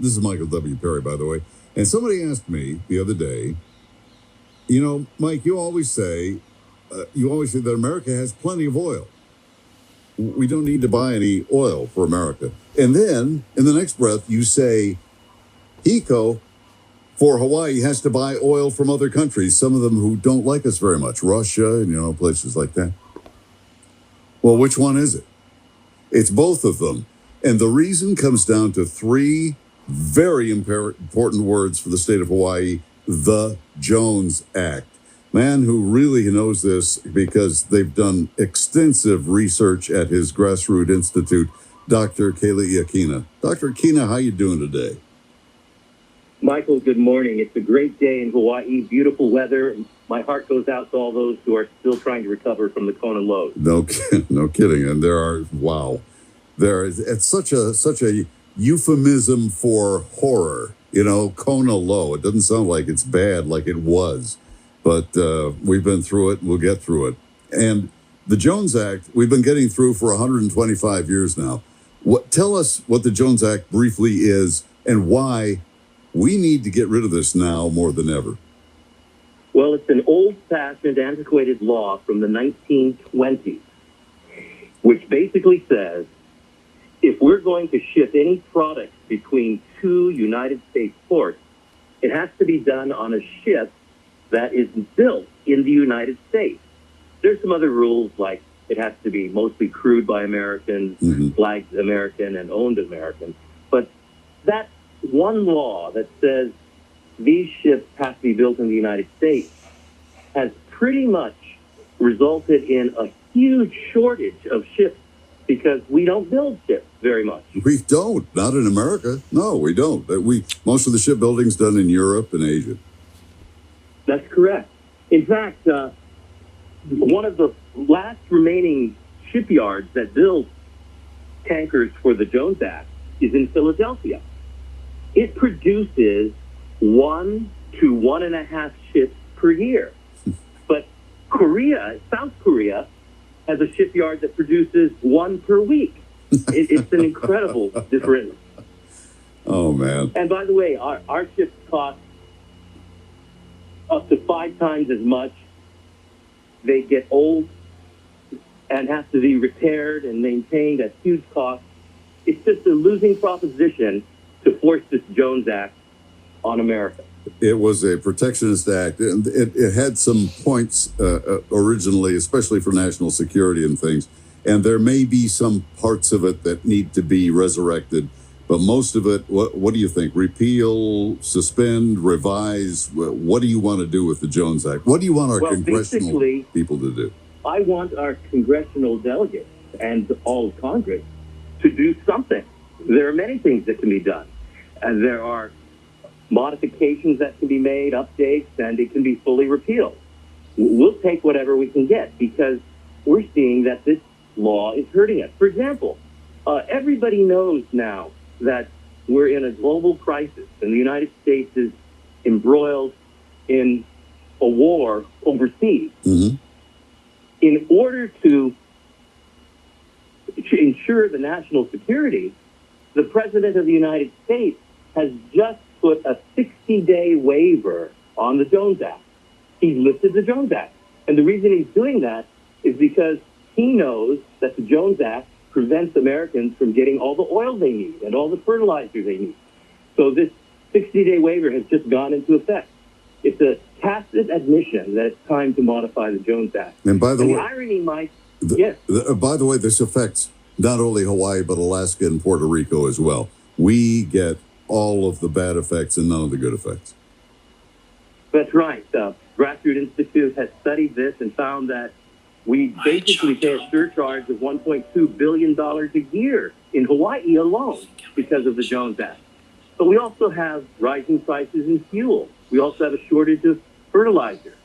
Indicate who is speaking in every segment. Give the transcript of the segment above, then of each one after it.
Speaker 1: this is Michael W. Perry, by the way. And somebody asked me the other day, Mike, you always say that America has plenty of oil. We don't need to buy any oil for America. And then in the next breath, you say, HECO for Hawaii has to buy oil from other countries, some of them who don't like us very much, Russia and, places like that. Well, which one is it? It's both of them. And the reason comes down to three very important words for the state of Hawaii: the Jones Act. Man who really knows this because they've done extensive research at his Grassroot Institute, Dr. Kelii Akina. Dr. Akina, how you doing today?
Speaker 2: Michael, good morning. It's a great day in Hawaii, beautiful weather. My heart goes out to all those who are still trying to recover from the Kona lows.
Speaker 1: No kidding. And it's such a euphemism for horror, Kona low. It doesn't sound like it's bad like it was, but we've been through it and we'll get through it. And the Jones Act, we've been getting through for 125 years now. Tell us what the Jones Act briefly is and why we need to get rid of this now more than ever.
Speaker 2: Well, it's an old-fashioned, antiquated law from the 1920s, which basically says if we're going to ship any product between two United States ports, it has to be done on a ship that is built in the United States. There's some other rules, like it has to be mostly crewed by Americans, flagged American, and owned American. But that one law that says these ships have to be built in the United States has pretty much resulted in a huge shortage of ships because we don't build ships very much.
Speaker 1: We don't. Not in America. No, we don't. Most of the shipbuilding's done in Europe and Asia.
Speaker 2: That's correct. In fact, one of the last remaining shipyards that build tankers for the Jones Act is in Philadelphia. It produces 1 to 1.5 ships per year. But South Korea, has a shipyard that produces 1 per week. It's an incredible difference.
Speaker 1: Oh, man.
Speaker 2: And by the way, our ships cost up to 5 times as much. They get old and have to be repaired and maintained at huge cost. It's just a losing proposition to force this Jones Act on America.
Speaker 1: It was a protectionist act. It had some points originally, especially for national security and things. And there may be some parts of it that need to be resurrected. But most of it, what do you think? Repeal, suspend, revise? What do you want to do with the Jones Act? What do you want our congressional people to do?
Speaker 2: I want our congressional delegates and all of Congress to do something. There are many things that can be done. And there are modifications that can be made, updates, and it can be fully repealed. We'll take whatever we can get because we're seeing that this law is hurting us. For example, everybody knows now that we're in a global crisis and the United States is embroiled in a war overseas.
Speaker 1: Mm-hmm.
Speaker 2: In order to ensure the national security, the President of the United States has just put a 60-day waiver on the Jones Act. He's lifted the Jones Act. And the reason he's doing that is because he knows that the Jones Act prevents Americans from getting all the oil they need and all the fertilizer they need. So this 60-day waiver has just gone into effect. It's a tacit admission that it's time to modify the Jones Act.
Speaker 1: And by the way,
Speaker 2: the irony, Mike, yes.
Speaker 1: By the way, this affects not only Hawaii, but Alaska and Puerto Rico as well. We get all of the bad effects and none of the good effects.
Speaker 2: That's right. Grassroot Institute has studied this and found that we basically pay a surcharge of $1.2 billion a year in Hawaii alone because of the Jones Act. But we also have rising prices in fuel. We also have a shortage of fertilizer.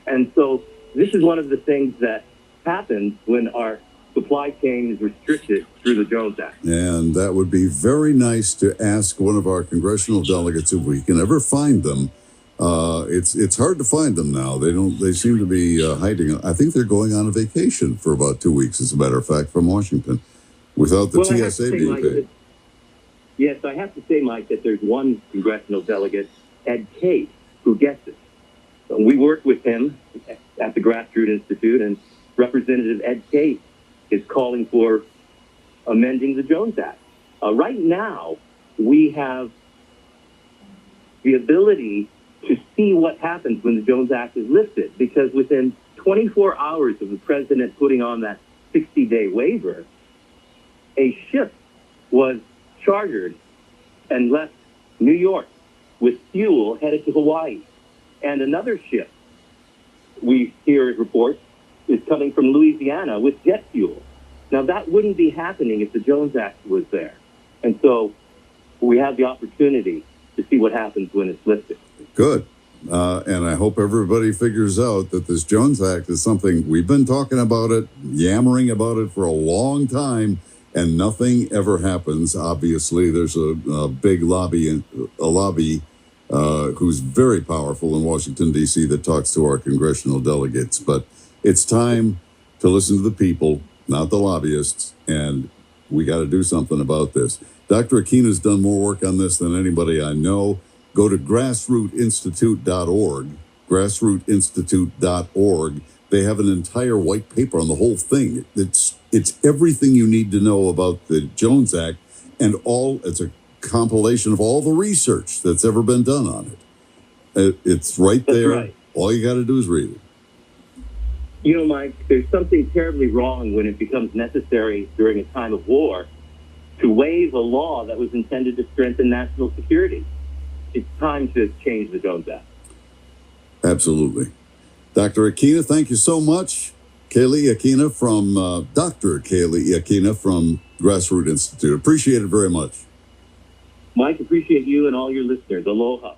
Speaker 2: And so this is one of the things that happens when our supply chain is restricted through the Jones Act.
Speaker 1: And that would be very nice to ask one of our congressional delegates if we can ever find them. It's hard to find them now. They seem to be hiding. I think they're going on a vacation for about 2 weeks, as a matter of fact, from Washington, without the TSA being paid.
Speaker 2: Yes, I have to say, Mike, that there's one congressional delegate, Ed Case, who gets it. We worked with him at the Grassroot Institute, and Representative Ed Case is calling for amending the Jones Act. Right now, we have the ability to see what happens when the Jones Act is lifted, because within 24 hours of the president putting on that 60-day waiver, a ship was chartered and left New York with fuel headed to Hawaii. And another ship, we hear reports, is coming from Louisiana with jet fuel. Now, that wouldn't be happening if the Jones Act was there. And so we have the opportunity to see what happens when it's lifted.
Speaker 1: Good. And I hope everybody figures out that this Jones Act is something we've been talking about it, yammering about it for a long time, and nothing ever happens. Obviously, there's a big lobby, who's very powerful in Washington, D.C. that talks to our congressional delegates. But it's time to listen to the people, not the lobbyists, and we got to do something about this. Dr. Akina's done more work on this than anybody I know. Go to grassrootinstitute.org, grassrootinstitute.org. They have an entire white paper on the whole thing. It's everything you need to know about the Jones Act, and it's a compilation of all the research that's ever been done on it. It's right there.
Speaker 2: That's right.
Speaker 1: All you got to do is read it.
Speaker 2: You know, Mike, there's something terribly wrong when it becomes necessary during a time of war to waive a law that was intended to strengthen national security. It's time to change the Jones Act.
Speaker 1: Absolutely. Dr. Akina, thank you so much. Kelii Akina from Dr. Kelii Akina from Grassroot Institute. Appreciate it very much.
Speaker 2: Mike, appreciate you and all your listeners. Aloha.